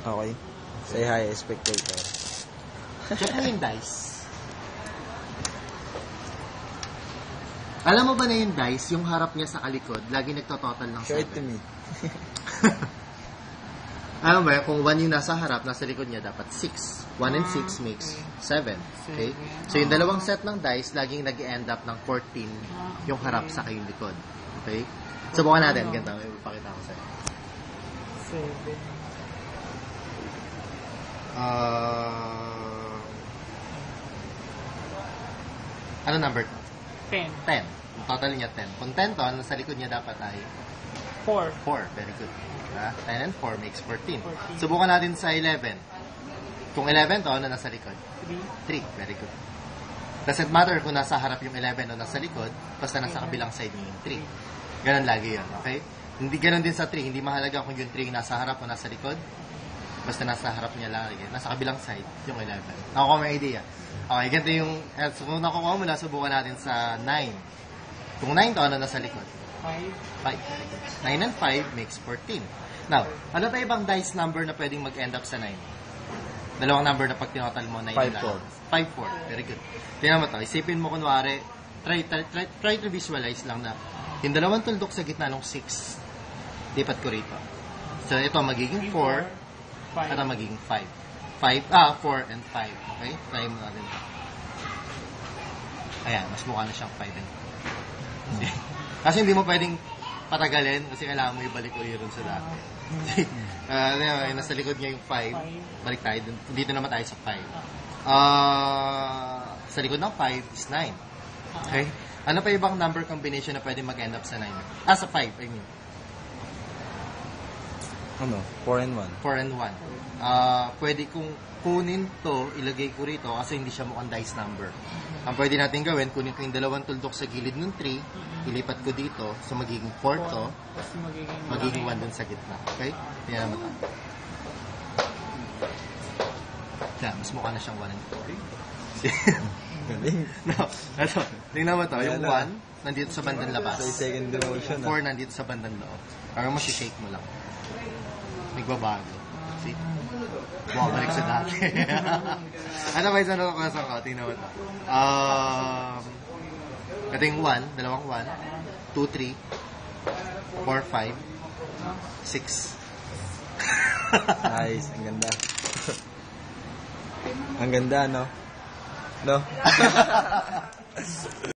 Okay. Say hi, spectator. Check mo yung dice. Alam mo ba na yung dice, yung harap niya sa kalikod, lagi nagtototal ng 7? Show it to me. Alam mo ba, kung 1 yung nasa harap, nasa likod niya, dapat 6. 1 and 6 makes 7. Okay? So, yung dalawang set ng dice, laging nag-end up ng 14 yung harap sa kayong likod. Okay? Subukan natin. Ganito, may ipakita ko sa'yo. 7. Ano number to? 10. 10. Yung total niya 10. Kung 10 to, nasa likod niya dapat ay 4. 4. Very good. 10 and 4 makes 14. Subukan natin sa 11. Kung 11 to, ano nasa likod? 3. 3. Very good. Doesn't matter kung nasa harap yung 11 o nasa likod, basta nasa kabilang side niya yung 3. Ganon lagi yun. Okay? Hindi ganon din sa 3. Hindi mahalaga kung yung 3 nasa harap o nasa likod. Basta nasa harap niya lagi. Nasa kabilang side, yung 11. Nakukuha mo yung idea. Okay, ganito yung... So, kung nakukuha mo na, subukan natin sa 9. Kung 9 to, ano nasa likod? 5. 5. 9 and 5 makes 14. Now, ano pa ibang dice number na pwedeng mag-end up sa 9? Dalawang number na pag tinotal mo, 9 5, 4. 5, 4. Very good. Tingnan mo to. Isipin mo kunwari, try to visualize lang na yung dalawang tuldok sa gitna ng 6. Lipat ko rito. So, ito magiging 4. At ang magiging 5. 4 and 5. Okay? Try mo natin. Ayan, mas mukha na siyang 5 and 5. Kasi hindi mo pwedeng patagalin kasi kailangan mo ibalik ulit rin sa dati. Nasa likod niya yung 5. Balik tayo. Dito naman tayo sa 5. Sa likod ng 5 is 9. Okay? Ano pa ibang number combination na pwede mag-end up sa 9? Sa 5, I mean. Ano? 4 and 1. 4 and 1. Pwede kong kunin to, ilagay ko rito kasi hindi siya mukhang dice number. Ang pwede natin gawin, kunin ko yung dalawang tuldok sa gilid ng 3, ilipat ko dito, so magiging 4 to, magiging 1 dun sa gitna. Okay? Tingnan mo ito. Yeah, mas mukha na siyang 1 and 4. Galing. No, ito. Tingnan mo ito, yung 1 nandito sa bandang labas. So, second demotion. 4 nandito sa bandang loob. Parang mo shake mo lang. Nagbabago. See? Bumabalik sa dati. Ano ba isang nakakasang ko? Tingnan mo ito. Ito yung 1, dalawang 1, 2, 3, 4, 5, 6. Nice. Ang ganda. Ang ganda, no? No?